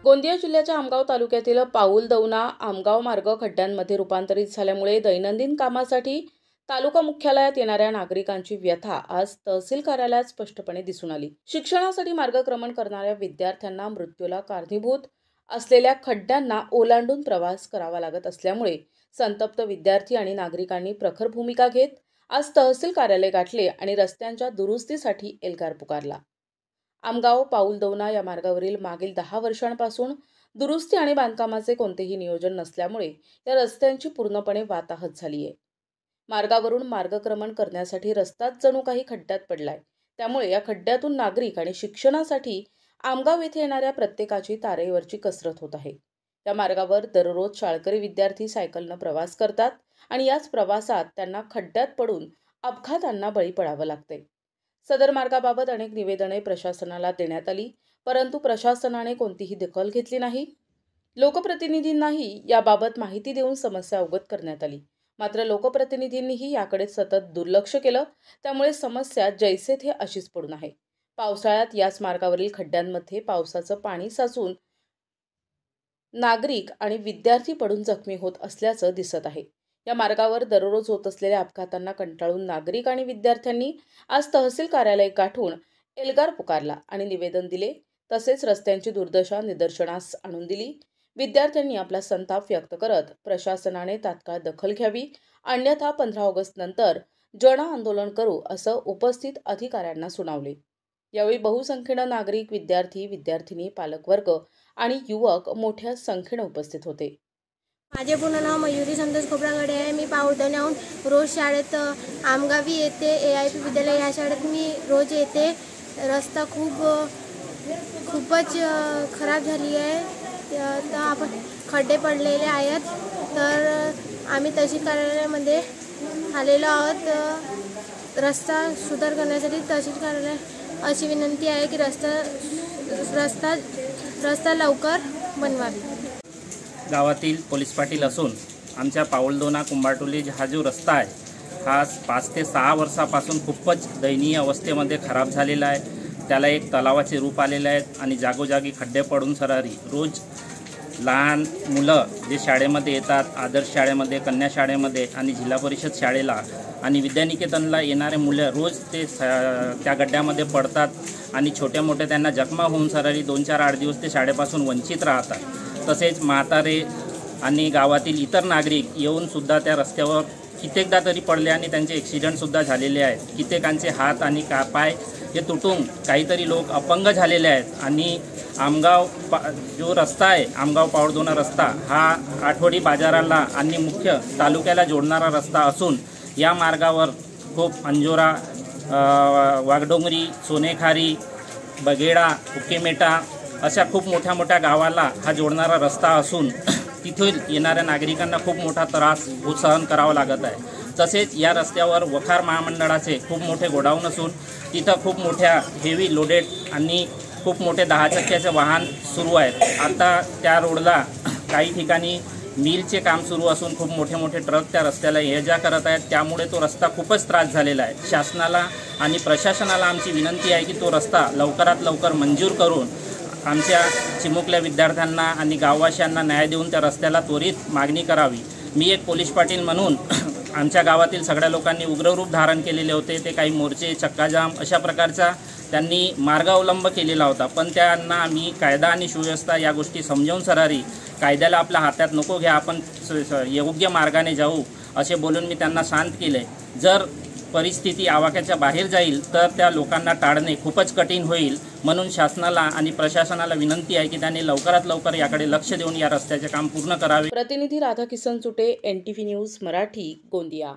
गोंदिया जिल्ह्याच्या आमगाव तालुक्यातील पाऊलदौना आमगाव मार्ग खड्ड्यांमध्ये रूपांतरित झाल्यामुळे दैनंदिन कामासाठी तालुका मुख्यालयात येणाऱ्या नागरिकांची व्यथा आज तहसील कार्यालयात स्पष्टपणे दिसून आली। शिक्षणासाठी मार्गक्रमण करणाऱ्या विद्यार्थ्यांना मृत्यूला कारणीभूत असलेल्या खड्ड्यांना ओलांडून प्रवास करावा लागत असल्यामुळे संतप्त विद्यार्थी आणि नागरिकांनी प्रखर भूमिका घेत आज तहसील कार्यालय गाठले आणि रस्त्यांच्या दुरुस्तीसाठी एल्गार पुकारला। आमगाव पाऊलदौना या मार्गावरील मागील 10 वर्षांपासून दुरुस्ती आणि बांधकामाचे कोणतेही नियोजन नसल्यामुळे या रस्त्यांची पूर्णपणे वाताहत झाली आहे। मार्गावरून मार्गक्रमण करण्यासाठी रस्ताच जणू काही खड्ड्यात पडलाय। त्यामुळे या खड्ड्यातून नागरिक आणि शिक्षणासाठी आमगाव येथे येणाऱ्या प्रत्येकाची तारेवरची कसरत होत आहे। या मार्गावर दररोज शाळकरी विद्यार्थी सायकलने प्रवास करतात आणि याच प्रवासात त्यांना खड्ड्यात पडून अपघातांना बळी पडावं लागते। सदर मार्गाबाबत अनेक निवेदने प्रशासनाला देण्यात आली, परंतु प्रशासनाने कोणतीही दखल घेतली नाही। लोकप्रतिनिधींनाही याबाबत माहिती देऊन समस्या अवगत करण्यात आली, मात्र लोकप्रतिनिधींनीही याकडे सतत दुर्लक्ष केलं। त्यामुळे समस्या जैसे थे अशीच पडून आहे। पावसाळ्यात याच मार्गावरील खड्ड्यांमध्ये पावसाचं पाणी साचून नागरिक आणि विद्यार्थी पडून जखमी होत असल्याचं दिसत आहे। या मार्गावर दररोज होत असलेल्या अपघातांना कंटाळून नागरिक आणि विद्यार्थ्यांनी आज तहसील कार्यालय गाठून एल्गार पुकारला आणि निवेदन दिले। तसेच रस्त्यांची दुर्दशा निदर्शनास आणून दिली। विद्यार्थ्यांनी आपला संताप व्यक्त करत प्रशासनाने तात्काळ दखल घ्यावी, अन्यथा 15 ऑगस्ट नंतर जन आंदोलन करू असं उपस्थित अधिकाऱ्यांना सुनावले। यावेळी बहुसंख्येने नागरिक, विद्यार्थी, विद्यार्थिनी, पालकवर्ग आणि युवक मोठ्या संख्येने उपस्थित होते। माझे पूर्ण नाव मयुरी संतोष खोब्रागडे आहे। मी पाऊलदौन्याहून रोज शाळेत आमगावी येते। AIP विद्यालय या शाळेत मी रोज येते। रस्ता खूपच खराब झाली आहे। तर आपण खड्डे पडलेले आहेत। तर आम्ही तहसील कार्यालयामध्ये आलेलो आहोत। रस्ता सुधार करण्यासाठी तहसील कार्यालय अशी विनंती आहे की रस्ता लवकर बनवावा। गावातील पोलीस पाटील असून आमच्या पाऊलदौना कुंभारटोली हा जो रस्ता आहे हा 5 ते 6 वर्षापासून खूपच दयनीय अवस्थेमध्ये खराब झालेला आहे। त्याला एक तलावाचे रूप आलेले आहेत आणि जागोजागी खड्डे पडून सरारी रोज लहान मुलं जे शाळेमध्ये येतात, आदर्श शाळेमध्ये, कन्या शाळेमध्ये आणि जिल्हा परिषद शाळेला आणि विद्यानिकेतनला येणारे मुलं रोज ते त्या गड्ड्यामध्ये पडतात आणि छोट्या मोठ्या त्यांना जखमा होऊन सरारी 2-4-8 दिवस ते शाळेपासून वंचित राहतात। तसेच म्हातारे आणि गावातील इतर नागरिक येऊनसुद्धा त्या रस्त्यावर कित्येकदा तरी पडले आणि त्यांचे ॲक्सिडेंटसुद्धा झालेले आहेत। कित्येकांचे हात आणि पाय हे तुटून काहीतरी लोक अपंग झालेले आहेत। आणि आमगाव जो रस्ता आहे, आमगाव पाऊलदौना रस्ता हा आठवडी बाजाराला आणि मुख्य तालुक्याला जोडणारा रस्ता असून या मार्गावर खूप अंजोरा, वाघडोंगरी, सोनेखारी, बगेडा, उकेमेटा अशा खूप मोठ्या मोठ्या गावाला हा जोडणारा रस्ता असून तिथून येणाऱ्या नागरिकांना खूप मोठा त्रास सहन करावा लागत आहे। तसेच या रस्त्यावर वखार महामंडळाचे खूप मोठे गोडाऊन असून तिथं खूप मोठ्या हेवी लोडेड आणि खूप मोठे 10 चाक्याचे वाहन सुरू आहेत। आता त्या रोडला काही ठिकाणी मिलचे काम सुरू असून खूप मोठे मोठे ट्रक त्या रस्त्याला ये जा करत आहेत। त्यामुळे तो रस्ता खूपच त्रास झालेला आहे। शासनाला आणि प्रशासनाला आमची विनंती आहे की तो रस्ता लवकरात लवकर मंजूर करून आमच्या चिमुकल्या विद्यार्थ्यांना आणि गाववासियांना न्याय देऊन त्या रस्त्याला त्वरित मागणी करावी। मी एक पोलीस पाटील म्हणून आमच्या गावातील सगळ्या लोकांनी उग्ररूप धारण केलेले होते। ते काही मोर्चे, चक्काजाम अशा प्रकारचा त्यांनी मार्ग अवलंब केलेला होता, पण त्यांना आम्ही कायदा आणि सुव्यवस्था या गोष्टी समजावून सरारी कायद्याला आपल्या हातात नको घ्या, आपण योग्य मार्गाने जाऊ असे बोलून मी त्यांना शांत केले। जर परिस्थिती आवाक्याच्या बाहेर जाईल तर त्या लोकांना टाळणे खूपच कठीण होईल। म्हणून शासनाला आणि प्रशासनाला विनंती आहे की त्यांनी लवकरात लवकर याकडे लक्ष देऊन या रस्त्याचे काम पूर्ण करावे। प्रतिनिधी राधाकिसन चुटे, NTV न्यूज मराठी, गोंदिया।